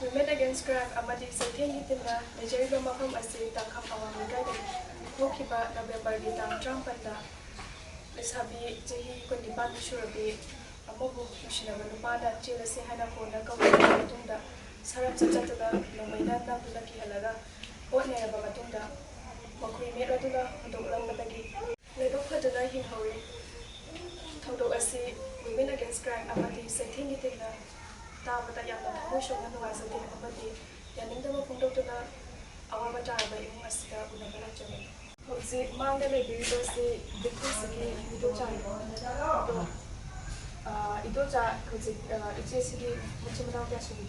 Women Against Crime amadi Saithengi Timna Nigeria Mafam Asi Tangkham Awami Gaidagi Hokiba November Tang Trampanda Lesabi Jahi Kundipan Shurabi Amobu Mushinaba Nupada Chila Sehana Fonda Kawada Matunda Sarap Chachatuga Nomaina Nabulaki Halaga Otnera Matunda Makui Meradula Doglambatagi Ledo Padana Himhori Todo Asi Women Against Crime amadi Saithengi Timna Tabata Yamna Motion and was a thing of a day, Yanindama Pundotuna, our Majaba in Masita, Unabala Jimmy. Oxy, Mount and Baby was the Victory, Idocha, Idocha, it's easily Machimana Gasuri.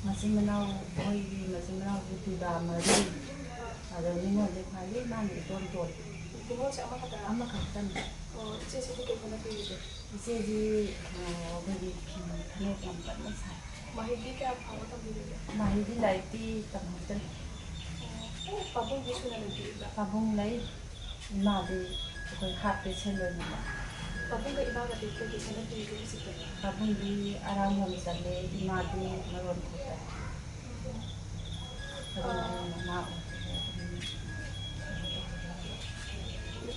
Masimana, Hoy, Masimana, Vituda, Marie, I don't know if I live man, you don't do it. I'm a captain. Oh, it's easy to get on a video. It's easy, very canoe from Patmas. Mahidika, how to be Mahidi like the Tamutan. Pabung is one of the Pabung lay, Madi, happy children. Pabung the Ibaga is an activity. Pabung be around home Sunday, Madi, Maron Kota.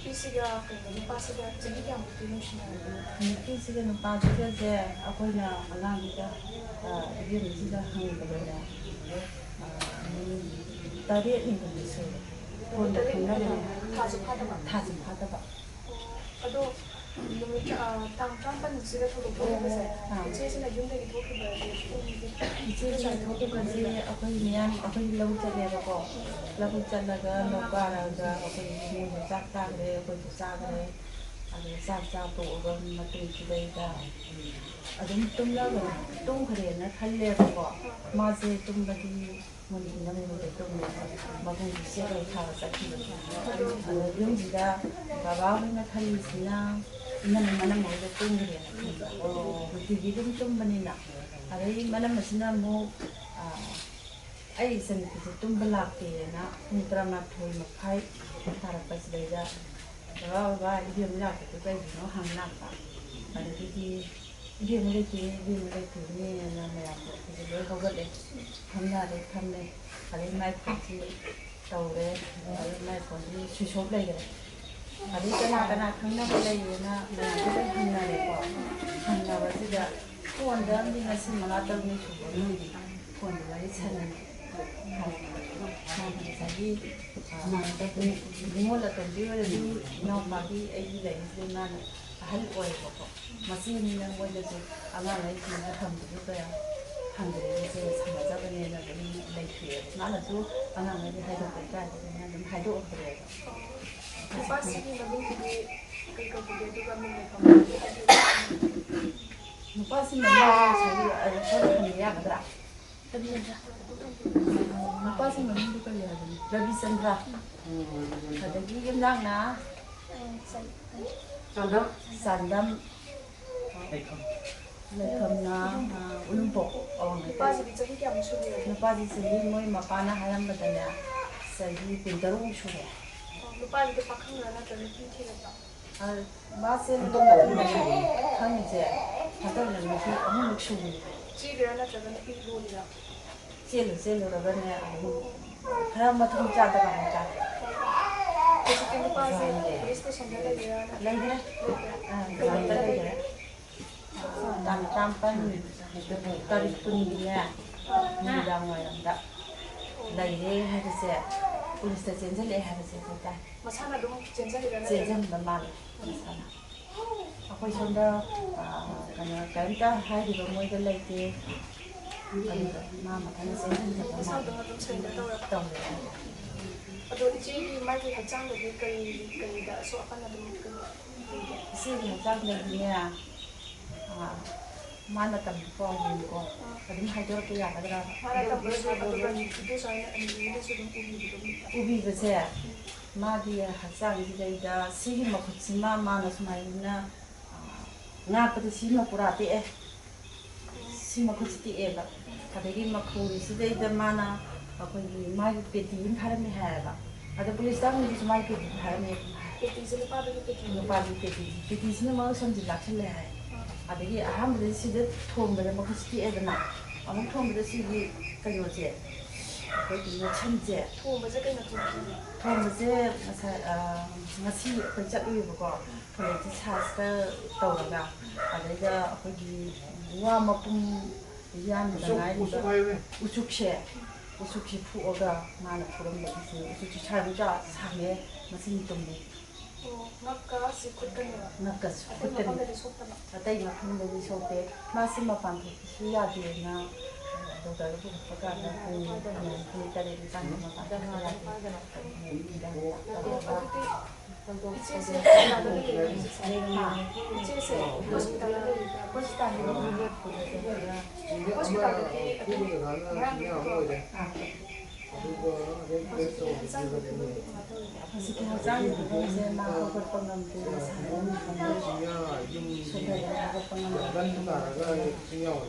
Pisiga, Pasiga, Jigam, Pisiga, no Pasiga, there, Apona, Alanga, Gimsiga, Hungabella. Study in the soul. For the Tazim Pataba. Although Tang Trump and Zilla to the Boy, it says in a unit talk about it. Says I hope you can see a Korean, a very low level. Labuchalaga, Nogara, Opinion, Zakare, Sagare, and Sakapo, Matu today. I don't know, don't create a Haleva, Maze, Tumbati, Mabu, several hours at Yumzida, Baba, and Halisina, Manamo, the Tungri, or the Gidim Tumbanina. I read Madame Masina move. I sent it to Tumbalaki and Untrama to Makai, Tarapas Veda. Rava, you like it, the no Hanaka. And it didn't let me and I am very over it. Come there, come there. I didn't like to tell it, I didn't like what she showed later. I didn't come never lay in a Hana was it. Who on them in a similar movie. For the right hand. Mola can do nobody, a lady, man, a help oil. Machine and what is it? I'm not like to come to the 100 years, like here. None of you, and I'm ready to head up the guy and head over there. The passing in the movie, they go to the government. The passing the house, passing the movie, Ravi Sandra. The Gigam Lana Sandam Lekamna Ulumpo. The passing is a little Mapana Halam Badana. Say he put the room sugar. The passing the Pakan another detail. Basil Honey there. I don't know if you Children are not going to be good. Sailor, Ramatum Chata. The passing is the Sandra. Later, Tampan, Taripunia, Nidam, Lady had said, Police station, they had said that. Masana don't Send the man. A question there, Kanta, hiding away the lady. Mamma can say that. Although the JD might have done the bakery, so upon the See, yeah. Manatam from you. I didn't have to get Ubi was there. Madia Hassan, the Sima Kutsima, Manas Marina, Napa the Sima Purati, Sima Kusti Eva. Kadagi Makuri, Sida the Mana, when you might be the inherent have. At the police town, this might be inherent. It is a part of the party. It is no motion to luxury. Adagi, I have decided to home the Makusti Edna. ꯑꯃꯨꯛ ꯊꯣꯡꯕꯗ ꯁꯤꯒꯤ ꯀꯩꯅꯣꯁꯦ ꯑꯩꯈꯣꯏꯒꯤ ꯃꯁꯝꯁꯦ ꯊꯣꯡꯕꯁꯦ ꯀꯩꯅ ꯊꯣꯡꯈꯤꯅꯦ ꯊꯣꯡꯕꯁꯦ ꯉꯁꯤ ꯑꯩꯈꯣꯏ ꯆꯠꯂꯨꯏꯕꯀꯣ ꯐꯣꯔꯦꯟꯁꯤꯛ ꯁꯥꯏꯟꯁꯇ ꯇꯧꯔꯒ ꯑꯗꯩꯗ ꯑꯩꯈꯣꯏꯒꯤ ꯋꯥ ꯃꯄꯨꯝ ꯌꯥꯟꯕꯗ ꯉꯥꯏꯔꯤꯕ ꯎꯆꯨꯛꯁꯦ ꯐꯨꯛꯑꯒ ꯃꯥꯅ ꯐꯨꯔꯝꯕꯒꯤꯁꯦ ꯎꯆꯨꯛꯁꯦ ꯁꯥꯡꯖꯥ ꯁꯥꯡꯉꯦ ꯃꯁꯤꯡ ꯇꯨꯝꯃꯦ ꯉꯛꯀ ꯁꯤ ꯈꯨꯠꯀꯅꯦꯕ ꯉꯛꯀꯁꯨ ꯑꯇꯩ ꯃꯐꯝꯗꯗꯤ ꯁꯣꯛꯇꯕ ꯑꯇꯩ ꯃꯐꯝꯗꯗꯤ ꯁꯣꯛꯇꯦ ꯃꯥꯁꯤ ꯃꯄꯥꯟ ꯊꯣꯛꯄꯁꯨ ꯌꯥꯗꯦꯅ ꯗꯣꯛꯇꯔꯗ ꯄꯨꯔꯛꯄ ꯀꯥꯟꯗ ꯄꯨꯡ 8 ꯅꯤꯄꯥꯟꯗ ꯃꯄꯥꯟ ꯊꯣꯛꯄ ꯌꯥꯗꯦ ꯏꯆꯦꯁꯦ ꯍꯣꯁꯄꯤꯇꯥꯜꯗ ꯂꯩꯔꯤꯕ꯭ꯔꯥ ꯏꯆꯦꯁꯦ ꯍꯣꯁꯄꯤꯇꯥꯜꯗ ꯂꯩꯔꯤꯕ꯭ꯔꯥ ꯍꯣꯁꯄꯤꯇꯥꯜꯗꯒꯤ ꯑꯗꯨꯝ ꯉꯔꯥꯡ ꯍꯧꯖꯤꯛꯀꯤ ꯍꯛꯆꯥꯡꯒꯤ ꯐꯤꯕꯝꯁꯦ ꯃꯥ ꯍꯧꯒꯠꯄ ꯉꯝꯗꯦ ꯍꯧꯒꯠꯄ ꯉꯝꯗꯦ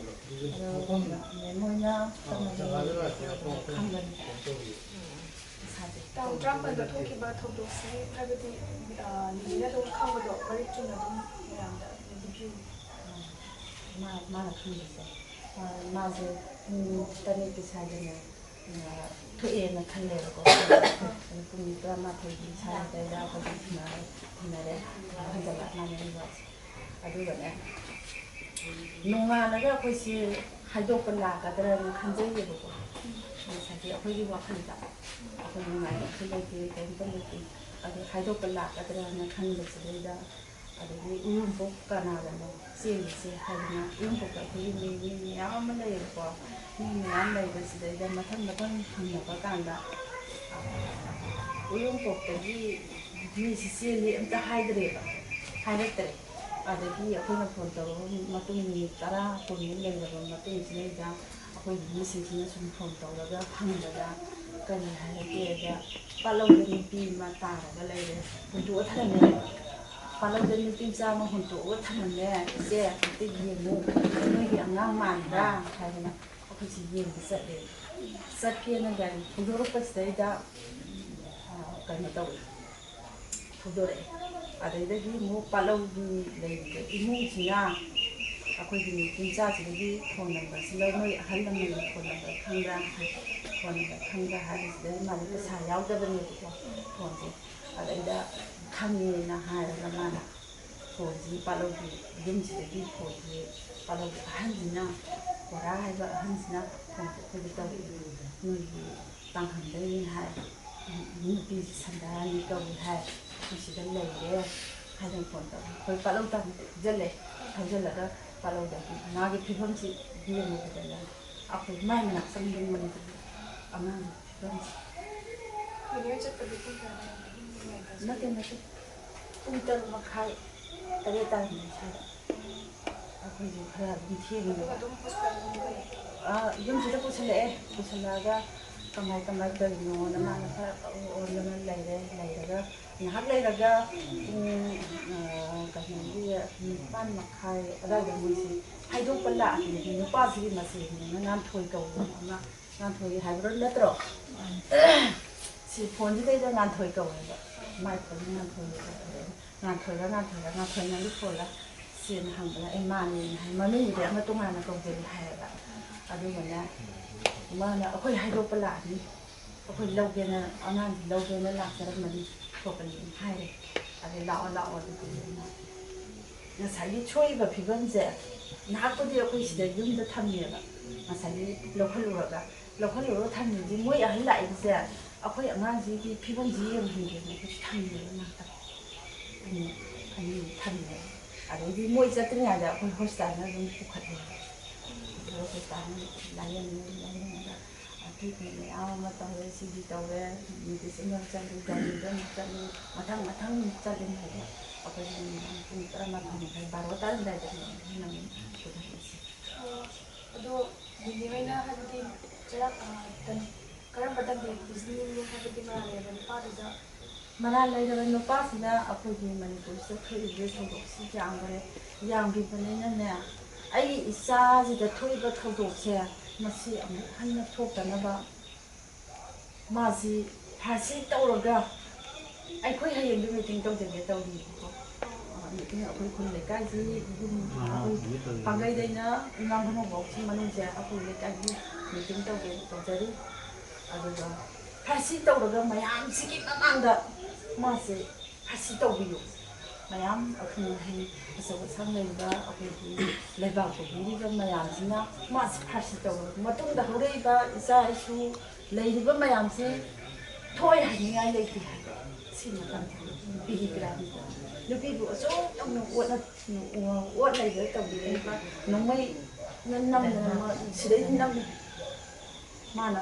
ꯃꯣꯏꯅ ꯈꯪꯒꯅꯤ ꯇꯥꯡ 19ꯗ ꯊꯣꯛꯈꯤꯕ ꯊꯧꯗꯣꯛꯁꯤ ꯍꯥꯏꯕꯗꯤ ꯅꯤꯅ ꯑꯗꯨꯝ ꯈꯪꯕꯗꯣ ꯃꯔꯤꯛ ꯆꯨꯝꯅ ꯑꯗꯨꯝ ꯃꯌꯥꯝꯗ ꯂꯤꯕꯤꯌꯨ ꯃꯥꯅ ꯈꯪꯕꯁꯦ ꯃꯥꯁꯦ ꯄꯨꯡ 8ꯀꯤ ꯁ꯭ꯋꯥꯏꯗꯅꯦ ꯊꯣꯛꯑꯦꯅ ꯈꯜꯂꯦꯕꯀꯣ ꯄꯨꯡ 12ꯒꯤ ꯁ꯭ꯋꯥꯏꯗ ꯑꯩꯈꯣꯏꯁꯦ ꯊꯤꯅꯔꯦ ꯍꯟꯖꯜꯂꯛꯅꯔꯦ ꯑꯗꯨꯒꯅꯦ ꯅꯣꯡꯉꯥꯜꯂꯒ ꯑꯩꯈꯣꯏꯁꯤ ꯍꯥꯏꯗꯣꯛꯄ ꯂꯥꯛꯀꯗ꯭ꯔꯅ ꯈꯟꯖꯩꯌꯦꯕꯀꯣ ꯉꯁꯥꯏꯒꯤ ꯑꯩꯈꯣꯏꯒꯤ ꯋꯥꯈꯜꯗ ꯑꯩꯈꯣꯏ ꯅꯨꯡꯉꯥꯏꯕꯁꯨ ꯂꯩꯇꯦ ꯀꯔꯤꯝꯇ ꯂꯩꯇꯦ ꯑꯗꯨ ꯍꯥꯏꯗꯣꯛꯄ ꯂꯥꯛꯀꯗ꯭ꯔꯅ ꯈꯟꯕꯁꯤꯗꯩꯗ ꯑꯗꯒꯤ ꯎꯌꯨꯝꯄꯣꯛ ꯀꯅꯥꯒꯅꯣ ꯆꯦꯜꯂꯤꯁꯦ ꯍꯥꯏꯗꯅ ꯎꯌꯨꯝꯄꯣꯛꯇ ꯑꯩꯈꯣꯏꯒꯤ ꯃꯤ ꯃꯌꯥꯝ ꯑꯃ ꯂꯩꯌꯦꯕꯀꯣ ꯃꯤ ꯃꯌꯥꯝ ꯂꯩꯕꯁꯤꯗꯩꯗ ꯃꯊꯪ ꯍꯪꯅꯕ ꯀꯥꯟꯗ ꯎꯌꯨꯝꯄꯣꯛꯇꯒꯤ ꯃꯤꯁꯤ ꯆꯦꯜꯂꯤ ꯑꯝꯇ ꯍꯥꯏꯔꯛꯇ꯭ꯔꯦ ꯑꯗꯒꯤ ꯑꯩꯈꯣꯏꯅ ꯐꯣꯟ ꯇꯧꯔꯕ ꯃꯇꯨꯡ ꯃꯤꯅꯤꯠ 10 ꯀꯨꯟꯃꯨꯛ ꯂꯩꯔꯕ ꯃꯇꯨꯡꯁꯤꯗꯩꯗ ꯑꯩꯈꯣꯏꯒꯤ ꯃꯤꯁꯤꯡꯁꯤꯅ ꯁꯨꯝ ꯐꯣꯟ ꯇꯧꯔꯒ ꯍꯪꯕꯗ ꯀꯔꯤ ꯍꯥꯏꯔꯛꯀꯦꯗ ꯄꯥꯠꯂꯧꯗ ꯅꯨꯄꯤ ꯑꯃ ꯇꯥꯔꯒ ꯂꯩꯔꯦ ꯍꯨꯟꯇꯣꯛꯑ ꯊꯅꯝꯃꯦ ꯄꯥꯠꯂꯧꯗ ꯅꯨꯄꯤ ꯃꯆꯥ ꯑꯃ ꯍꯨꯟꯇꯣꯛꯑꯒ ꯊꯅꯝꯃꯦ ꯏꯆꯦ ꯑꯝꯇ ꯌꯦꯡꯉꯨ ꯅꯣꯏꯒꯤ ꯑꯉꯥꯡ ꯃꯥꯟꯕ꯭ꯔꯥ ꯍꯥꯏꯗꯅ ꯑꯩꯈꯣꯏꯁꯤ ꯌꯦꯡꯕ ꯆꯠꯂꯦ ꯆꯠꯀꯦꯅ ꯒꯥꯔꯤ ꯊꯧꯗꯣꯔꯛꯄꯁꯤꯗꯩꯗ ꯀꯩꯅꯣ ꯇꯧꯏ ꯊꯧꯗꯣꯔꯛꯑꯦ ꯑꯗꯩꯗꯒꯤ ꯑꯃꯨꯛ ꯄꯥꯠꯂꯧꯒꯤ ꯂꯩꯔꯤꯕ ꯏꯃꯨꯡꯁꯤꯅ ꯑꯩꯈꯣꯏꯒꯤ ꯅꯨꯄꯤ ꯃꯆꯥꯁꯤꯗꯒꯤ ꯐꯣꯟ ꯅꯝꯕꯔꯁꯤ ꯅꯣꯏ ꯑꯍꯜ ꯂꯃꯟꯒꯤ ꯐꯣꯟ ꯅꯝꯕꯔ ꯈꯪꯕ꯭ꯔꯥ ꯐꯣꯟ ꯅꯝꯕꯔ ꯈꯪꯕ꯭ꯔꯥ ꯍꯥꯏꯕꯁꯤꯗꯩ ꯃꯥꯗꯤ ꯄꯩꯁꯥ ꯌꯥꯎꯗꯕꯅꯦꯕꯀꯣ ꯐꯣꯟꯁꯦ ꯑꯗꯩꯗ ꯈꯪꯉꯦꯅ ꯍꯥꯏꯔꯒ ꯃꯥꯅ ꯐꯣꯟꯁꯤ ꯄꯥꯠꯂꯧꯒꯤ ꯌꯨꯝꯁꯤꯗꯒꯤ ꯐꯣꯟꯁꯤ ꯄꯥꯠꯂꯧꯒꯤ ꯑꯍꯟꯁꯤꯅ ꯕꯣꯔꯥ ꯍꯥꯏꯕ ꯑꯍꯟꯁꯤꯅ ꯐꯣꯟꯁꯦ ꯑꯩꯈꯣꯏꯗ ꯇꯧꯔꯛꯏ ꯅꯣꯏꯒꯤ ꯇꯥꯡꯈꯪꯗꯩꯅꯤ ꯍꯥꯏ ꯅꯨꯄꯤꯁꯤ ꯁꯟꯗꯥꯅꯤ ꯀꯧꯏ ꯍꯥꯏ ꯁꯤꯗ ꯂꯩꯔꯦ ꯍꯥꯏꯗꯅ ꯐꯣꯟ ꯇꯧꯔꯦ ꯑꯩꯈꯣꯏ ꯄꯥꯠꯂꯧ ꯇꯥꯟꯅ ꯊꯧꯖꯤꯜꯂꯒ ꯄꯥꯠꯂꯧꯗꯒꯤ ꯃꯥꯒꯤ ꯐꯤꯕꯝꯁꯤ ꯌꯦꯡꯉꯨꯕꯗꯅꯦ ꯑꯩꯈꯣই ꯃꯥꯏ ꯃꯅꯥꯛ ꯆꯪꯕ ꯉꯝꯗ꯭ꯔꯦ ꯑꯉꯥꯡꯒꯤ ꯐꯤꯕꯝꯁꯤ ꯅꯤꯅꯦ ꯆꯠꯄꯗꯤ ꯄꯨꯡ ꯀꯌꯥꯗ ꯅꯠꯇꯦ ꯄꯨꯡ 7:30 8 ꯇꯥꯔꯝꯗꯥꯏ ꯁ꯭ꯋꯥꯏꯗ ꯑꯩꯈꯣꯏꯁꯨ ꯈꯔ ꯑꯗꯨꯝ ꯑꯗꯨꯒ ꯊꯦꯡꯉꯦꯕ ꯑꯗꯨꯝ ꯍꯣꯁꯄꯤꯇꯥꯜꯗ ꯌꯨꯝꯁꯤꯗ ꯄꯨꯁꯜꯂꯛꯑꯒ ꯀꯃꯥꯏ ꯇꯧꯔꯤꯅꯣꯅ ꯃꯥꯅ ꯈꯔ ꯑꯣꯟꯗꯅ ꯂꯩꯔꯒ ꯉꯥꯏꯍꯥꯛ ꯂꯩꯔꯒ ꯀꯩꯅꯣꯒꯤ 9:30 ꯑꯗꯨꯋꯥꯏꯗ ꯃꯣꯏꯁꯤ ꯍꯥꯏꯗꯣꯛꯄ ꯂꯥꯛꯑꯦ ꯅꯨꯄꯥꯁꯤꯒꯤ ꯃꯆꯦꯅꯤꯅ ꯉꯥꯟꯊꯣꯏ ꯀꯧꯕ ꯑꯃ ꯉꯥꯟꯊꯣꯏ ꯍꯥꯏꯕ꯭ꯔꯣ ꯅꯠꯇ꯭ꯔꯣ ꯁꯤ ꯐꯣꯟꯁꯤꯗꯩꯗ ꯉꯥꯟꯊꯣꯏ ꯀꯧꯋꯦꯕ ꯃꯥꯏ ꯐꯣꯟꯁꯤ ꯉꯥꯟꯊꯣꯏꯔ ꯉꯥꯟꯊꯣꯏꯅꯗꯤ ꯐꯣꯟꯂ ꯆꯦꯅ ꯍꯪꯕꯗ ꯑꯩ ꯃꯥꯅꯦꯅ ꯍꯥꯏ ꯃꯃꯤꯡꯕꯨꯗꯤ ꯑꯃ ꯇꯣꯉꯥꯟꯅ ꯀꯧꯖꯔꯤ ꯍꯥꯏꯌꯦꯕ ꯑꯗꯨꯒꯅꯦ ꯃꯥꯅ ꯑꯩꯈꯣꯏ ꯍꯥꯏꯗꯣꯛꯄ ꯂꯥꯛꯑꯅꯤ ꯑꯩꯈꯣꯏ ꯂꯧꯒꯦꯅ ꯑꯉꯥꯡꯁꯤ ꯂꯧꯒꯦꯅ ꯂꯥꯛꯆꯔꯝꯃꯅꯤ ꯈꯣꯠꯄꯅꯤ ꯍꯥꯏꯔꯦ ꯑꯗꯩ ꯂꯥꯛꯑꯣ ꯑꯗꯨꯗꯤ ꯉꯁꯥꯏꯒꯤ ꯁꯣꯛꯏꯕ ꯐꯤꯕꯝꯁꯦ ꯉꯥꯏꯍꯥꯛꯄꯨꯗꯤ ꯑꯩꯈꯣꯏ ꯁꯤꯗ ꯌꯨꯝꯗ ꯊꯝꯃꯦꯕ ꯉꯁꯥꯏꯒꯤ ꯂꯧꯈꯠꯂꯨꯔꯒ ꯊꯝꯃꯤꯁꯤ ꯃꯣꯏ ꯑꯍꯜ ꯂꯥꯛꯏꯕꯁꯦ ꯑꯩꯈꯣꯏ ꯑꯉꯥꯡꯁꯤꯒꯤ ꯐꯤꯕꯝꯁꯤ ꯌꯦꯡꯍꯟꯒꯦꯅ ꯑꯩꯈꯣꯏꯁꯤ ꯊꯝꯃꯦꯕ ꯉꯥꯛꯇꯪ ꯄꯨꯡ 2 ꯊꯝꯃꯦꯕ ꯑꯗꯩꯗꯤ ꯃꯣꯏ ꯆꯠꯇ꯭ꯔꯤꯉꯩꯗ ꯑꯩꯈꯣꯏ ꯍꯣꯁꯄꯤꯇꯥꯜꯗ ꯑꯗꯨꯝ ꯄꯨꯈꯠꯂꯦꯕ ꯍꯣꯁꯄꯤꯇꯥꯜꯗ ꯂꯥꯏꯌꯦꯡꯉꯦ ꯇ꯭ꯔꯤꯠꯃꯦꯟ ꯃꯌꯥꯝ ꯑꯃ ꯇꯧꯔꯦ ꯁꯤꯗꯤ ꯇꯧꯔꯦ ꯃꯦꯗꯤꯁꯤꯟ ꯑꯃ ꯆꯠꯂꯤ ꯒꯥꯔꯤꯗ ꯑꯃꯨꯛ ꯆꯠꯂꯤ ꯃꯊꯪ ꯆꯠꯂꯤꯉꯩꯗ ꯑꯩꯈꯣꯏꯁꯤ ꯅꯨꯃꯤꯗꯥꯡ ꯄꯨꯡ 11:30 12 ꯇꯥꯔꯝꯗꯥꯏꯗꯅꯦ ꯑꯃꯨꯛ ꯄꯨꯈꯠꯂꯛꯏꯁꯦ ꯑꯗꯣ ꯅꯤꯅꯦ ꯍꯣꯏꯅ ꯍꯥꯏꯕꯗꯤ ꯀꯔꯝꯕ ꯗꯟꯗꯤꯅꯤ ꯍꯥꯏꯕꯗꯤ ꯃꯔꯥꯜ ꯂꯩꯔꯕ ꯅꯨꯄꯥꯗꯨꯗ ꯃꯔꯥꯜ ꯂꯩꯔꯕ ꯅꯨꯄꯥꯁꯤꯅ ꯑꯩꯈꯣꯏꯒꯤ ꯃꯅꯤꯄꯨꯔꯁꯤꯗ ꯊꯣꯛꯏꯕ ꯊꯧꯗꯣꯛꯁꯤ ꯌꯥꯝꯈꯤꯕꯅꯤꯅꯅꯦ ꯑꯩꯒꯤ ꯏꯆꯥꯁꯤꯗ ꯊꯣꯛꯏꯕ ꯊꯧꯗꯣꯛꯁꯦ ꯃꯁꯤ ꯑꯃꯨꯛ ꯍꯟꯅ ꯊꯣꯛꯇꯅꯕ ꯃꯥꯁꯤ ꯐꯥꯔꯁꯤ ꯇꯧꯔꯒ ꯑꯩꯈꯣꯏ ꯍꯌꯦꯡꯗꯨ ꯃꯤꯇꯤꯡ ꯇꯧꯖꯒꯦ ꯇꯧꯔꯤꯕꯀꯣ ꯑꯩꯈꯣꯏ ꯈꯨꯜ ꯂꯩꯀꯥꯏꯁꯤ ꯑꯩꯈꯣꯏ ꯄꯥꯡꯒꯩꯗꯩꯅ ꯉꯥꯡꯐꯝꯐꯥꯎꯁꯤ ꯃꯅꯨꯡꯁꯦ ꯑꯩꯈꯣꯏ ꯂꯩꯀꯥꯏꯒꯤ ꯃꯤꯇꯤꯡ ꯇꯧꯖꯔꯤ ꯑꯗꯨꯒ ꯐꯥꯔꯁꯤ ꯇꯧꯔꯒ ꯃꯌꯥꯝꯁꯤꯒꯤ ꯃꯃꯥꯡꯗ ꯃꯥꯁꯦ ꯐꯥꯔꯁꯤ ꯇꯧꯕꯤꯌꯨ ꯃꯌꯥꯝ ꯑꯈꯪ ꯑꯍꯩ ꯑꯆꯧ ꯑꯁꯥꯡ ꯂꯩꯕ ꯑꯩꯈꯣꯏꯒꯤ ꯂꯩꯕꯥꯛ ꯄꯨꯕꯤꯔꯤꯕ ꯃꯌꯥꯝꯁꯤꯅ ꯃꯥꯁꯤ ꯐꯥꯔꯁꯤ ꯇꯧꯔꯒ ꯃꯇꯨꯡꯗ ꯍꯧꯔꯛꯏꯕ ꯏꯆꯥ ꯏꯁꯨ ꯂꯩꯔꯤꯕ ꯃꯌꯥꯝꯁꯦ ꯊꯣꯏ ꯍꯥꯏꯅꯤꯡꯉꯥꯏ ꯂꯩꯇꯦ ꯍꯥꯏꯕ ꯁꯤ ꯃꯇꯝꯁꯤꯗ ꯅꯨꯄꯤꯒꯤ ꯄꯤꯔꯥꯡꯗ ꯅꯨꯄꯤꯕꯨ ꯑꯁꯨꯛ ꯌꯥꯝꯅ ꯑꯣꯠ ꯂꯩꯕ ꯇꯧꯕꯤꯔꯛꯏꯕ ꯅꯣꯡꯃꯩꯅ ꯅꯝꯗꯅ ꯁꯤꯗꯩꯗꯤ ꯅꯝꯃꯤ ꯃꯥꯅ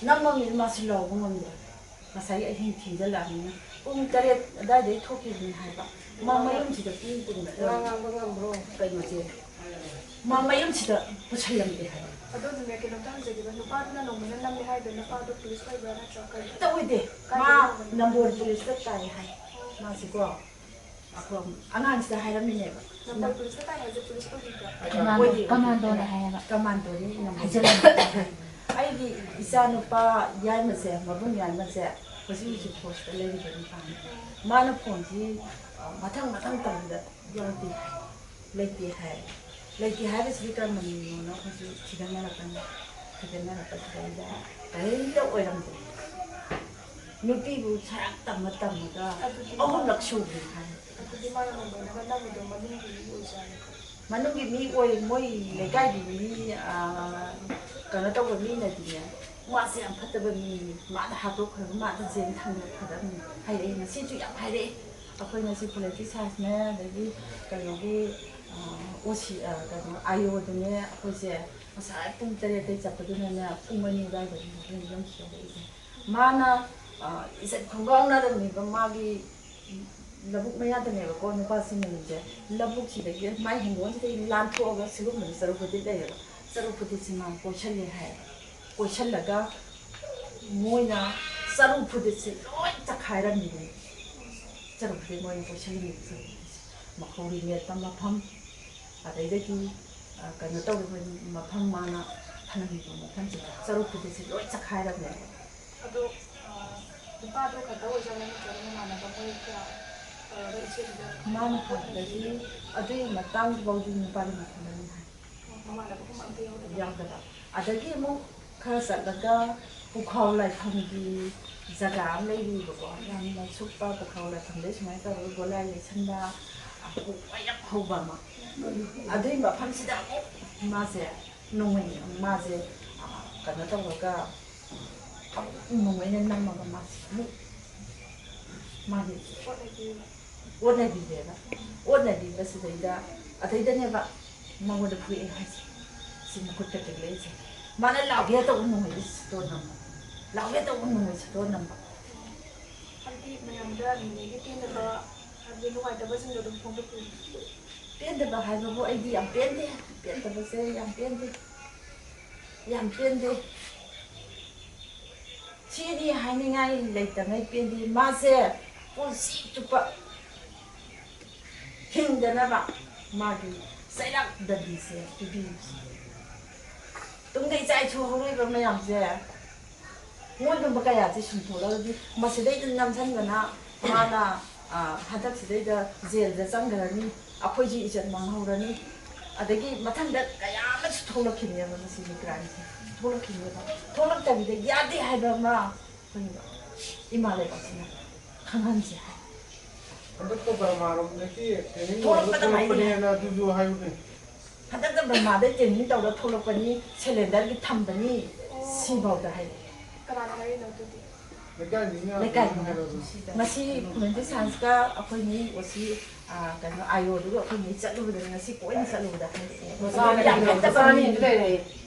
ꯅꯝꯃꯝꯅꯤꯅ ꯃꯥꯁꯤ ꯂꯧꯕ ꯉꯝꯗ꯭ꯔꯦ ꯉꯁꯥꯏ ꯑꯍꯤꯡ ꯊꯦꯡꯖꯜꯂꯛꯑꯕꯅꯤꯅ ꯄꯨꯡ 7 ꯑꯗꯨꯋꯥꯏꯗꯩ ꯊꯣꯛꯈꯤꯕꯅꯤ ꯍꯥꯏꯕ ꯃꯥ ꯃꯌꯨꯝꯁꯤꯗ ꯄꯨꯡ ꯉꯥꯡꯕ ꯉꯝꯕ꯭ꯔꯣ ꯀꯩꯅꯣꯁꯦ ꯃꯥ ꯃꯌꯨꯝꯁꯤꯗ ꯄꯨꯁꯜꯂꯝꯗꯦ ꯍꯥꯏꯕ ꯑꯗꯨꯗꯨꯅꯦ ꯀꯩꯅꯣꯝꯇ ꯍꯪꯖꯒꯦꯕ ꯅꯨꯄꯥꯗꯨꯅ ꯅꯣꯡꯃꯩꯅ ꯅꯝꯃꯦ ꯍꯥꯏꯗꯣ ꯅꯨꯄꯥꯗꯣ ꯄꯨꯂꯤꯁ ꯑꯣꯏꯕ꯭ꯔꯥ ꯅꯠꯇ꯭ꯔꯒ ꯀꯔꯤ ꯇꯧꯏꯗꯦ ꯃꯥ ꯅꯝꯕꯣꯜ ꯄꯨꯂꯤꯁꯇ ꯇꯥꯏ ꯍꯥꯏ ꯃꯥꯁꯤꯀꯣ ꯑꯉꯥꯡꯁꯤꯗ ꯍꯥꯏꯔꯝꯃꯤꯅꯦꯕ ꯅꯝꯕꯣꯜ ꯄꯨꯂꯤꯁꯇ ꯇꯥꯏ ꯍꯥꯏꯁꯦ ꯄꯨꯂꯤꯁ ꯑꯣꯏꯕꯤꯕ꯭ꯔꯥ ꯀꯃꯥꯟꯗꯣꯅ ꯍꯥꯏꯌꯦꯕ ꯀꯃꯥꯟꯗꯣꯅꯤ ꯑꯩꯒꯤ ꯏꯆꯥꯅꯨꯄꯥ ꯌꯥꯏꯃꯁꯦ ꯃꯕꯨꯡ ꯌꯥꯏꯃꯁꯦ ꯍꯧꯖꯤꯛ ꯄꯣꯁꯇ ꯂꯩꯔꯤꯕ ꯅꯨꯄꯥꯅꯤ ꯃꯥꯅ ꯐꯣꯟꯁꯤ ꯃꯊꯪ ꯇꯧꯕꯗ ꯌꯥꯎꯗꯦ ꯍꯥꯏ ꯂꯩꯇꯦ ꯍꯥꯏꯕꯁꯤꯗꯤ ꯀꯔꯝꯕ ꯃꯤꯅꯣꯅ ꯑꯩꯈꯣꯏꯁꯨ ꯊꯤꯒꯠꯅꯔꯛꯄꯁꯤꯗꯩꯗ ꯀꯔꯤꯝꯇ ꯑꯣꯏꯔꯝꯗꯦ ꯅꯨꯄꯤꯕꯨ ꯁꯔꯥꯛ ꯇꯝꯃꯒ 3ꯂꯛ ꯁꯨꯈ꯭ꯔꯦ ꯍꯥꯏ ꯑꯗꯨꯗꯤ ꯃꯥꯅ ꯅꯣꯡꯃꯩꯅ ꯅꯝꯃꯤꯗꯣ ꯃꯅꯨꯡꯒꯤ ꯃꯤ ꯑꯣꯏꯖꯥꯠꯅꯤꯀꯣ ꯃꯅꯨꯡꯒꯤ ꯃꯤ ꯑꯣꯏ ꯃꯣꯏ ꯂꯩꯀꯥꯏꯒꯤ ꯃꯤ ꯀꯩꯅꯣ ꯇꯧꯕ ꯃꯤꯅꯗꯤꯅꯦ ꯃꯥꯁꯦ ꯌꯥꯝ ꯐꯠꯇꯕ ꯃꯤꯅꯤ ꯃꯥꯗ ꯍꯥꯠꯇꯣꯛꯈ꯭ꯔꯒ ꯃꯥꯗ ꯖꯦꯜ ꯊꯝꯒꯗꯕꯅꯤ ꯍꯥꯏꯔꯛꯏ ꯉꯁꯤꯁꯨ ꯌꯥꯝ ꯍꯥꯏꯔꯛꯏ ꯑꯩꯈꯣꯏ ꯉꯁꯤ ꯄꯣꯂꯤꯇꯤꯛꯁ ꯁꯥꯏꯟꯁꯅꯦ ꯑꯗꯒꯤ ꯀꯩꯅꯣꯒꯤ ꯀꯩꯅꯣ ꯑꯥꯏꯑꯣꯗꯨꯅꯦ ꯑꯩꯈꯣꯏꯁꯦ ꯉꯁꯥꯏ ꯄꯨꯡ 7ꯗꯩ ꯆꯠꯄꯗꯨꯅꯅꯦ ꯄꯨꯡ 2 ꯑꯗꯨꯋꯥꯏꯗꯅꯤ ꯑꯩꯈꯣꯏꯅ ꯌꯨꯝ ꯌꯧꯔꯛꯏꯁꯦ ꯃꯥꯅ ꯏꯖꯠ ꯈꯣꯡꯒꯥꯎꯅꯔꯝꯃꯤꯕ ꯃꯥꯒꯤ ꯂꯧꯕꯨꯛ ꯃꯌꯥꯗꯅꯦꯕꯀꯣ ꯅꯨꯄꯥꯁꯤ ꯃꯌꯨꯝꯁꯦ ꯂꯧꯕꯨꯛꯁꯤꯗꯒꯤ ꯃꯥꯏ ꯍꯤꯡꯒꯣꯜꯁꯤꯗꯒꯤ ꯂꯥꯟꯊꯣꯛꯑꯒ ꯁꯤꯒꯨꯝꯕꯗ ꯆꯔꯨ ꯐꯨꯇꯤꯠ ꯂꯩꯌꯦꯕ ꯆꯔꯨ ꯐꯨꯇꯤꯠꯁꯤ ꯃꯥ ꯀꯣꯏꯁꯜꯂꯦ ꯍꯥꯏꯌꯦꯕ ꯀꯣꯏꯁꯜꯂꯒ ꯃꯣꯏꯅ ꯆꯔꯨ ꯐꯨꯇꯤꯠꯁꯤ ꯂꯣꯏ ꯆꯈꯥꯏꯔꯝꯃꯤꯅꯦ ꯆꯔꯨ ꯐꯨꯇꯤꯠ ꯃꯣꯏꯅ ꯀꯣꯏꯁꯜꯂꯤꯕ ꯆꯔꯨ ꯐꯨꯇꯤꯠꯁꯤ ꯃꯈꯧꯔꯤ ꯃꯦꯠꯄ ꯃꯐꯝ ꯑꯗꯩꯗꯒꯤ ꯀꯩꯅꯣ ꯇꯧꯔꯤꯕ ꯃꯐꯝ ꯃꯥꯅ ꯊꯅꯝꯃꯤꯕ ꯃꯐꯝꯁꯤꯗ ꯆꯔꯨ ꯐꯨꯇꯤꯠꯁꯤ ꯂꯣꯏ ꯆꯈꯥꯏꯔꯝꯃꯦꯕ ꯑꯗꯣ ꯅꯨꯄꯥꯗꯣ ꯈꯛꯇ ꯑꯣꯏꯖꯥꯠꯂꯥ ꯅꯠꯇ꯭ꯔꯒ ꯃꯃꯥꯟꯅꯕ ꯃꯣꯏ ꯀꯌꯥ ꯇꯧꯔꯒ ꯏꯆꯦꯗꯨꯗ ꯃꯥꯅ ꯍꯥꯏꯕꯗꯗꯤ ꯑꯗꯨꯒꯤ ꯃꯇꯥꯡꯗꯨꯐꯥꯎꯗꯤ ꯅꯨꯄꯥꯗꯨ ꯃꯊꯟꯇꯅꯤ ꯍꯥꯏ ꯃꯃꯥꯟꯅꯕꯒꯨꯝꯕ ꯑꯝꯇ ꯌꯥꯎꯗꯕ ꯌꯥꯎꯗꯕ ꯑꯗꯒꯤ ꯑꯃꯨꯛ ꯈꯔ ꯆꯠꯂꯒ ꯄꯨꯈꯥꯎ ꯂꯥꯏꯐꯝꯒꯤ ꯖꯒꯥ ꯑꯃ ꯂꯩꯔꯤꯕꯀꯣ ꯌꯥꯝꯅ ꯁꯨꯞꯄ ꯄꯨꯈꯥꯎ ꯂꯥꯏꯐꯝꯗꯩ ꯁꯨꯃꯥꯏꯅ ꯇꯧꯔꯒ ꯒꯣꯂꯥꯏ ꯌꯩꯁꯟꯕ ꯌꯥꯝ ꯍꯧꯕ ꯑꯃ ꯑꯗꯨꯒꯤ ꯃꯐꯝꯁꯤꯗ ꯑꯃꯨꯛ ꯃꯥꯁꯦ ꯅꯣꯡꯃꯩ ꯃꯥꯁꯦ ꯀꯩꯅꯣ ꯇꯧꯔꯒ ꯅꯣꯡꯃꯩꯅ ꯅꯝꯃꯒ ꯃꯥꯁꯦ ꯑꯃꯨꯛ ꯃꯥꯒꯤ ꯑꯣꯠꯅꯕꯤꯕꯁꯤꯗꯩꯗ ꯑꯗꯩꯗꯅꯦꯕ ꯃꯉꯣꯟꯗ ꯐꯨꯔꯛꯑꯦ ꯍꯥꯏꯁꯦ ꯁꯤ ꯃꯈꯨꯠꯇ ꯇꯦꯛꯂꯛꯏꯁꯦ ꯃꯥꯅ ꯂꯥꯎꯒꯦ ꯇꯧꯕ ꯅꯣꯡꯃꯩꯗ ꯁꯤꯠꯇꯣ ꯅꯝꯕ ꯂꯥꯎꯒꯦ ꯇꯧꯕ ꯅꯣꯡꯃꯩ ꯁꯤꯠꯇꯣ ꯅꯝꯕ ꯍꯥꯏꯕꯗꯤ ꯃꯌꯥꯝꯗ ꯅꯨꯃꯤꯠꯒꯤ ꯄꯦꯟꯗꯕ ꯍꯥꯏꯕꯗꯤ ꯅꯨꯡꯉꯥꯏꯇꯕꯁꯤꯡꯗꯣ ꯑꯗꯨꯝ ꯐꯣꯡꯗꯣꯛꯄꯤ ꯄꯦꯟꯗꯕ ꯍꯥꯏꯕꯕꯨ ꯑꯩꯗꯤ ꯌꯥꯝ ꯄꯦꯟꯗꯦ ꯄꯦꯟꯗꯕꯁꯦ ꯌꯥꯝ ꯄꯦꯟꯗꯦ ꯁꯤꯗꯤ ꯍꯥꯏꯅꯤꯡꯉꯥꯏ ꯂꯩꯇꯉꯩ ꯄꯦꯟꯗꯦ ꯃꯥꯁꯦ ꯄꯨꯟꯁꯤ ꯆꯨꯞꯄ ꯍꯤꯡꯗꯅꯕ ꯃꯥꯒꯤ ꯆꯩꯔꯥꯛ ꯗꯟꯗꯤꯁꯦ ꯄꯤꯕꯤꯌꯨ ꯇꯨꯡꯗ ꯏꯆꯥ ꯏꯁꯨ ꯍꯧꯔꯛꯏꯕ ꯃꯌꯥꯝꯁꯦ ꯃꯣꯏꯒꯨꯝꯕ ꯀꯌꯥꯁꯦ ꯁꯨꯝꯊꯣꯛꯂꯒꯗꯤ ꯃꯁꯤꯗꯩꯗ ꯅꯝꯁꯤꯟꯗꯅ ꯃꯥꯅ ꯍꯟꯗꯛꯁꯤꯗꯩꯗ ꯖꯦꯜꯗ ꯆꯪꯈ꯭ꯔꯅꯤ ꯑꯩꯈꯣꯏꯁꯤ ꯏꯖꯠ ꯃꯥꯡꯍꯧꯔꯅꯤ ꯑꯗꯒꯤ ꯃꯊꯪꯗ ꯀꯌꯥ ꯑꯃꯁꯨ ꯊꯣꯛꯂꯛꯈꯤꯅꯦꯕ ꯃꯁꯤꯒꯤ ꯀ꯭ꯔꯥꯏꯝꯁꯦ ꯊꯣꯛꯂꯛꯈꯤꯅꯦꯕ ꯊꯣꯛꯂꯛꯇꯕꯤꯗ ꯌꯥꯗꯦ ꯍꯥꯏꯕ ꯑꯃ ꯑꯩꯈꯣꯏꯅ ꯏꯃꯥ ꯂꯩꯕꯥꯛꯁꯤꯅ ꯈꯪꯍꯟꯁꯦ ꯍꯥꯏ ꯍꯟꯗꯛꯇ ꯕꯔꯃꯥꯔꯣꯝꯗꯒꯤ ꯇ꯭ꯔꯦꯅꯤꯡ ꯂꯣꯏꯔꯒ ꯊꯣꯛꯂꯛꯄꯅꯦꯅ ꯑꯗꯨꯁꯨ ꯍꯥꯏꯕꯅꯦ ꯍꯟꯗꯛꯇ ꯕꯔꯃꯥꯗꯩ ꯇ꯭ꯔꯦꯅꯤꯡ ꯇꯧꯔ ꯊꯣꯛꯂꯛꯄꯅꯤ ꯁꯤꯂꯤꯟꯗꯔꯒꯤ ꯊꯝꯕꯅꯤ ꯁꯤꯐꯥꯎꯗ ꯍꯥꯏꯔꯛꯑꯦ ꯀꯅꯥꯅ ꯍꯥꯏꯔꯤꯅꯣ ꯑꯗꯨꯗꯤ ꯂꯩꯀꯥꯏꯅ ꯉꯁꯤ ꯄꯣꯂꯤꯇꯤꯛꯁ ꯁꯥꯏꯟꯁꯀ ꯑꯩꯈꯣꯏꯅꯤ ꯑꯣꯁꯤ ꯀꯩꯅꯣ ꯑꯥꯏꯑꯣꯗꯨꯒ ꯑꯩꯈꯣꯏꯅꯤꯆꯠꯂꯨꯕꯗ ꯉꯁꯤ ꯀꯣꯏꯅ ꯆꯠꯂꯨꯕꯗ ꯍꯥꯏꯔꯛꯑꯦ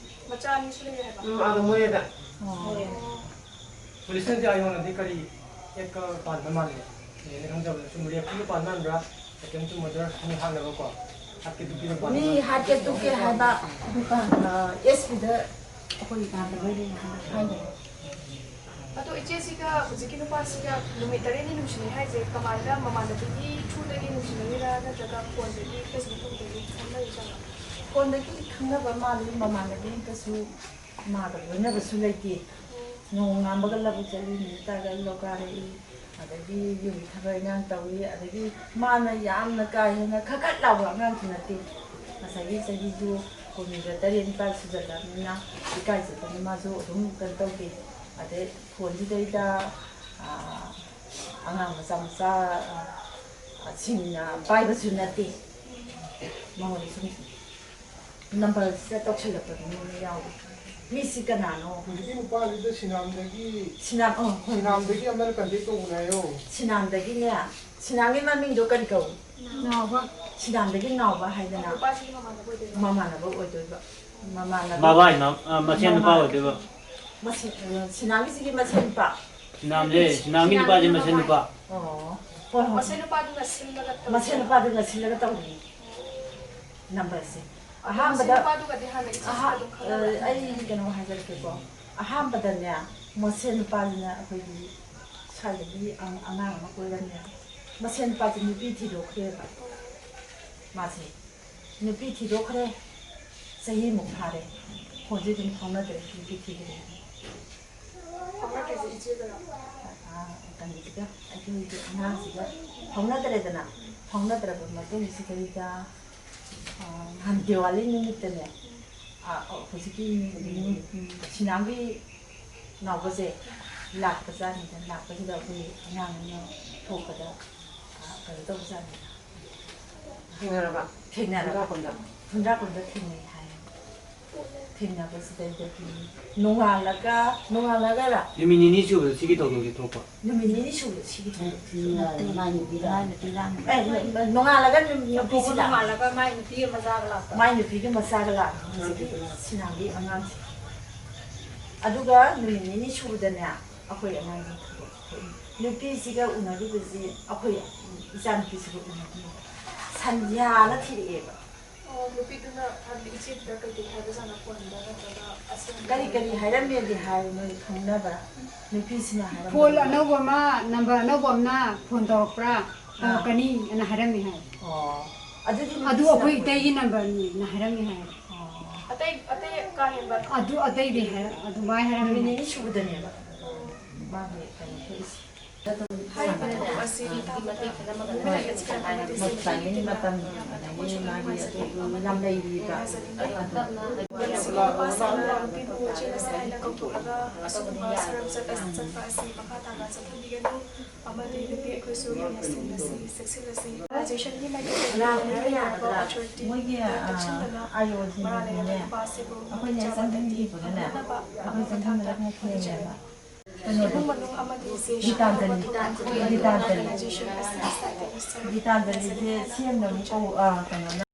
ꯃꯆꯥ ꯑꯅꯤꯁꯨ ꯂꯩꯔꯦ ꯍꯥꯏꯕ ꯑꯗꯨ ꯃꯣꯏꯗ ꯄꯨꯂꯤꯁꯅꯗꯤ ꯑꯩꯉꯣꯟꯗꯗꯤ ꯀꯔꯤ ꯑꯦꯛꯀ ꯄꯥꯟꯕ ꯃꯥꯜꯂꯦ ꯑꯩꯅ ꯈꯪꯖꯕꯗ ꯁꯨꯝ ꯔꯦꯞꯀꯨꯝꯕ ꯄꯥꯟꯅꯕ꯭ꯔꯥ ꯁꯦꯀꯦꯟ ꯇꯨ ꯃꯔꯗꯔ ꯃꯤ ꯍꯥꯠꯅꯕꯀꯣ ꯍꯥꯠꯀꯦ ꯇꯨꯞꯀꯦꯅ ꯄꯥꯟꯕ ꯃꯤ ꯍꯥꯠꯀꯦ ꯇꯨꯞꯀꯦ ꯍꯥꯏꯕ ꯑꯦꯁꯄꯤꯗ ꯑꯩꯈꯣꯏ ꯏꯃꯥꯟꯅꯕꯩ ꯍꯥꯏꯅꯩ ꯑꯗꯣ ꯏꯆꯦꯁꯤꯒ ꯍꯧꯖꯤꯛꯀꯤ ꯅꯨꯄꯥꯁꯤꯒ ꯅꯨꯃꯤꯠ 8ꯅꯤ ꯅꯨꯡꯁꯤꯅꯩ ꯍꯥꯏꯁꯦ ꯀꯃꯥꯏꯅ ꯃꯃꯥꯟꯅꯕꯤꯒꯤ ꯊ꯭ꯔꯨꯗꯒꯤ ꯅꯨꯡꯁꯤꯅꯔꯤꯔꯥ ꯅꯠꯇ꯭ꯔꯒ ꯐꯣꯟꯗꯒꯤ ꯐꯦꯁꯕꯨꯛꯇꯒꯤ ꯈꯪꯅꯔꯤꯖꯥꯠꯂꯣ ꯐꯣꯟꯗꯒꯤ ꯈꯪꯅꯕ ꯃꯥꯜꯂꯤ ꯃꯃꯥꯟꯅꯕꯤ ꯑꯝꯇꯁꯨ ꯃꯥꯒ ꯂꯣꯏꯅꯕꯁꯨ ꯂꯩꯇꯦ ꯅꯣꯡ ꯉꯥꯟꯕꯒ ꯂꯧꯕꯨꯛ ꯆꯠꯂꯤ ꯅꯨꯃꯤꯠ ꯇꯥꯔꯒ ꯂꯧ ꯀꯥꯔꯛꯏ ꯑꯗꯒꯤ ꯌꯨꯝꯒꯤ ꯊꯕꯛ ꯏꯟꯈꯥꯡ ꯇꯧꯏ ꯑꯗꯒꯤ ꯃꯥꯅ ꯌꯥꯝꯅ ꯀꯥ ꯍꯦꯟꯅ ꯈꯠ ꯂꯥꯎꯕ ꯑꯉꯥꯡꯁꯨ ꯅꯠꯇꯦ ꯉꯁꯥꯏꯒꯤ ꯆꯍꯤꯁꯨ ꯀꯨꯟꯒ 7 9 ꯁꯨꯖꯜꯂꯕꯅꯤꯅ ꯏꯀꯥꯏꯖꯗꯅ ꯃꯥꯁꯨ ꯑꯗꯨꯝ ꯀꯩꯅꯣ ꯇꯧꯗꯦ ꯑꯗꯩ ꯐꯣꯟꯁꯤꯗꯩꯗ ꯑꯉꯥꯡ ꯃꯆꯥ ꯁꯤꯡꯅ ꯄꯥꯏꯕꯁꯨ ꯅꯠꯇꯦ ꯃꯉꯣꯟꯗ ꯁꯨꯝ ꯅꯝꯕꯔꯁꯤꯗ ꯇꯧꯁꯤꯜꯂꯛꯄꯗꯨ ꯃꯉꯣꯟꯗ ꯌꯥꯎꯏ ꯃꯤꯁꯤ ꯀꯅꯥꯅꯣ ꯍꯧꯖꯤꯛꯀꯤ ꯅꯨꯄꯥꯁꯤꯗ ꯁꯤꯅꯥꯝꯗꯒꯤ ꯍꯣꯏ ꯁꯤꯅꯥꯝꯗꯒꯤ ꯑꯃꯅ ꯀꯟꯇꯦꯛ ꯇꯧꯕꯅꯦ ꯍꯥꯏꯌꯣ ꯁꯤꯅꯥꯝꯗꯒꯤꯅꯦ ꯁꯤꯅꯥꯝꯒꯤ ꯃꯃꯤꯡꯗꯣ ꯀꯔꯤ ꯀꯧꯏ ꯅꯥꯎꯕ ꯁꯤꯅꯥꯝꯗꯒꯤ ꯅꯥꯎꯕ ꯍꯥꯏꯗꯅ ꯅꯨꯄꯥꯁꯤꯒꯤ ꯃꯃꯥꯟꯅꯕ ꯑꯣꯏꯗꯣꯏꯕ ꯃꯃꯥꯟꯅꯕ ꯑꯣꯏꯗꯣꯏꯕ ꯃꯃꯥꯟꯅꯕ Babai macam apa tu? ꯁꯤꯅꯥꯝꯒꯤꯁꯤꯒꯤ ꯃꯁꯦꯟ ꯅꯨꯄꯥ Sinam ni baca macam apa? ꯑꯣ ꯍꯣꯏ ꯍꯣꯏ ꯃꯁꯦ ꯅꯨꯄꯥꯗꯨꯅ ꯁꯤꯜꯂꯒ ꯃꯁꯦꯟ ꯅꯨꯄꯥꯗꯨꯅ ꯁꯤꯜꯂꯒ ꯇꯧꯔꯤ ꯅꯝꯕꯔꯁꯦ ꯑꯍꯥꯟꯕꯗ ꯑꯍꯥꯟꯕꯗ ꯅꯨꯄꯥꯗꯨꯒꯗꯤ ꯍꯥꯟꯅ ꯏꯆꯦꯁꯤꯒ ꯑꯗꯨꯝ ꯈꯪꯅꯕ ꯑꯩ ꯀꯩꯅꯣ ꯍꯥꯏꯖꯔꯛꯀꯦꯀꯣ ꯑꯍꯥꯟꯕꯗꯅꯦ ꯃꯁꯦꯟ ꯅꯨꯄꯥꯁꯤꯅ ꯑꯩꯈꯣꯏꯒꯤ ꯁ꯭ꯋꯥꯏꯗꯒꯤ ꯑꯉꯥꯡ ꯑꯃ ꯀꯣꯏꯔꯝꯃꯦ ꯃꯁꯦꯟ ꯅꯨꯄꯥꯁꯤ ꯅꯨꯄꯤ ꯊꯤꯗꯣꯛꯈ꯭ꯔꯦꯕ ꯃꯥꯁꯦ ꯅꯨꯄꯤ ꯊꯤꯗꯣꯛꯈ꯭ꯔꯦ ꯆꯍꯤꯃꯨꯛ ꯐꯥꯔꯦ ꯐꯣꯟꯁꯦ ꯑꯗꯨꯝ ꯐꯥꯎꯅꯗ꯭ꯔꯦ ꯅꯨꯄꯤ ꯊꯤꯈ꯭ꯔꯦ ꯐꯥꯎꯅꯗ꯭ꯔꯤꯁꯦ ꯏꯆꯦꯗꯔꯣ ꯀꯩꯅꯣꯁꯤꯒ ꯑꯩꯈꯣꯏꯒꯤ ꯑꯉꯥꯡꯁꯤꯒ ꯐꯥꯎꯅꯗ꯭ꯔꯦꯗꯅ ꯐꯥꯎꯅꯗ꯭ꯔꯕ ꯃꯇꯨꯡꯁꯤꯗꯩꯗ ꯅꯍꯥꯟ ꯗꯤꯋꯥꯂꯤ ꯅꯨꯃꯤꯠꯇꯅꯦ ꯍꯧꯖꯤꯛꯀꯤ ꯁꯤꯅꯥꯝꯒꯤ ꯅꯥꯎꯕꯁꯦ ꯂꯥꯛꯄꯖꯥꯠꯅꯤꯗ ꯂꯥꯛꯄꯁꯤꯗ ꯑꯩꯈꯣই ꯑꯉꯥꯡ ꯑꯃ ꯊꯣꯛꯄꯗ ꯀꯩꯅꯣ ꯇꯧꯕꯖꯥꯠꯅꯤꯗ ꯊꯦꯡꯅꯔꯕ ꯈꯨꯟꯗ꯭ꯔꯥꯛꯄꯝꯗ ꯊꯦꯡꯅꯩ ꯍꯥꯏ ꯊꯦꯡꯅꯕꯁꯤꯗꯩꯗꯒꯤ ꯅꯣꯡꯉꯥꯜꯂꯒꯔ Ini ni cuba sikit tahu tu apa? ꯅꯨꯃꯤꯠ ꯅꯤꯅꯤ ꯁꯨꯕꯗ ꯁꯤꯒꯤ ꯅꯣꯡꯉꯥꯜꯂꯒ ꯅꯨꯄꯤꯁꯤꯗ ꯃꯥꯏ ꯅꯨꯄꯤꯒ ꯃꯆꯥꯒ ꯂꯥꯛꯄ ꯃꯥꯏ ꯅꯨꯄꯤꯒ ꯃꯆꯥꯒ ꯂꯥꯛꯄ ꯍꯧꯖꯤꯛꯀꯤ ꯁꯤꯅꯥꯝꯒꯤ ꯑꯉꯥꯡꯁꯦ ꯑꯗꯨꯒ ꯅꯨꯃꯤꯠ ꯅꯤꯅꯤ ꯁꯨꯕꯗꯅꯦ ꯑꯩꯈꯣꯏ ꯑꯉꯥꯡꯁꯦ ꯊꯣꯛꯏ ꯅꯨꯄꯤꯁꯤꯒ ꯎꯅꯔꯤꯕꯁꯤ ꯑꯩꯈꯣꯏ ꯏꯆꯥ ꯅꯨꯄꯤꯁꯤꯒ ꯎꯅꯔꯤꯕ ꯁꯟꯙ꯭ꯌꯥꯅ ꯊꯤꯔꯛꯑꯦꯕ ꯅꯨꯄꯤꯗꯨꯅ ꯍꯥꯏꯕꯗꯤ ꯏꯆꯦꯗꯨꯗ ꯀꯩꯀꯩ ꯍꯥꯏꯕꯖꯥꯠꯅꯣ ꯐꯣꯟꯗ ꯅꯠꯇ꯭ꯔꯒ ꯀꯔꯤ ꯀꯔꯤ ꯍꯥꯏꯔꯝꯃꯦꯗꯤ ꯍꯥꯏ ꯅꯣꯏ ꯈꯪꯅꯕ꯭ꯔꯥ ꯅꯨꯄꯤꯁꯤꯅ ꯍꯥꯏꯔꯝꯕ ꯐꯣꯟ ꯑꯅꯧꯕ ꯑꯃ ꯅꯝꯕꯔ ꯑꯅꯧꯕ ꯑꯃꯅ ꯐꯣꯟ ꯇꯧꯔꯛꯄ꯭ꯔꯥ ꯇꯧꯔꯛꯀꯅꯤ ꯑꯅ ꯍꯥꯏꯔꯝꯃꯤ ꯍꯥꯏ ꯑꯣ ꯑꯗꯨꯗꯤ ꯑꯗꯨ ꯑꯩꯈꯣꯏ ꯏꯇꯩꯒꯤ ꯅꯝꯕꯔꯅꯤ ꯑꯅ ꯍꯥꯏꯔꯝꯃꯤ ꯍꯥꯏ ꯑꯇꯩ ꯀꯥ ꯍꯦꯟꯕ ꯑꯗꯨ ꯑꯇꯩꯗꯤ ꯑꯗꯨꯃꯥꯏꯅ ꯅꯨꯃꯤꯠ ꯍꯥꯏꯔꯝꯃꯤ ꯅꯤꯅꯤ ꯁꯨꯕꯗꯅꯦꯕ ꯃꯥꯒꯤ ꯀꯩꯅꯣ ꯊꯣꯛꯏꯁꯦ ꯍꯥꯏꯔꯤꯕ ꯊꯧꯗꯣꯛ ꯑꯁꯤ ꯇꯥꯏꯃꯤꯡ ꯃꯇꯝ ꯑꯗꯒꯤ ꯃꯥꯒꯤ ꯑꯇꯣꯞꯄ ꯌꯥꯝ ꯂꯩꯔꯤꯕ ꯅꯨꯄꯤꯕꯨ ꯆꯦꯜꯂꯁꯦ ꯍꯥꯏꯅ ꯀꯧꯊꯣꯛꯂꯒ ꯑꯁꯤꯒꯨꯝꯕ ꯁꯔꯝ ꯆꯠꯄ ꯑꯁꯤ ꯃꯈꯥ ꯇꯥꯅ ꯆꯠꯊꯕꯤꯒꯅꯨ ꯑꯃꯗꯤ ꯅꯨꯄꯤ ꯑꯩꯈꯣꯏꯁꯨ ꯌꯥꯝꯅ ꯁꯤꯡꯂꯁꯤ ꯆꯦꯛꯁꯤꯜꯂꯁꯤ ꯑꯣꯔꯒꯅꯥꯏꯖꯦꯁꯟꯒꯤ ꯃꯥꯏꯀꯩꯗꯒꯤ ꯃꯣꯏꯒꯤ ꯑꯥꯏꯑꯣꯁꯤꯡꯗꯨꯅꯦ ꯑꯩꯈꯣꯏꯅ ꯆꯪꯍꯟꯈꯤꯕꯗꯅꯦ ꯑꯩꯈꯣꯏ ꯆꯪꯍꯟꯕꯗ ꯈꯔ ꯊꯦꯡꯉꯦꯕ ꯏꯃꯨꯡ ꯃꯅꯨꯡ ꯑꯃꯗꯤ ꯒꯤꯇꯥꯟꯖꯂꯤꯁꯦ ꯁꯦꯝꯅꯕ ꯀꯩꯅꯣꯅ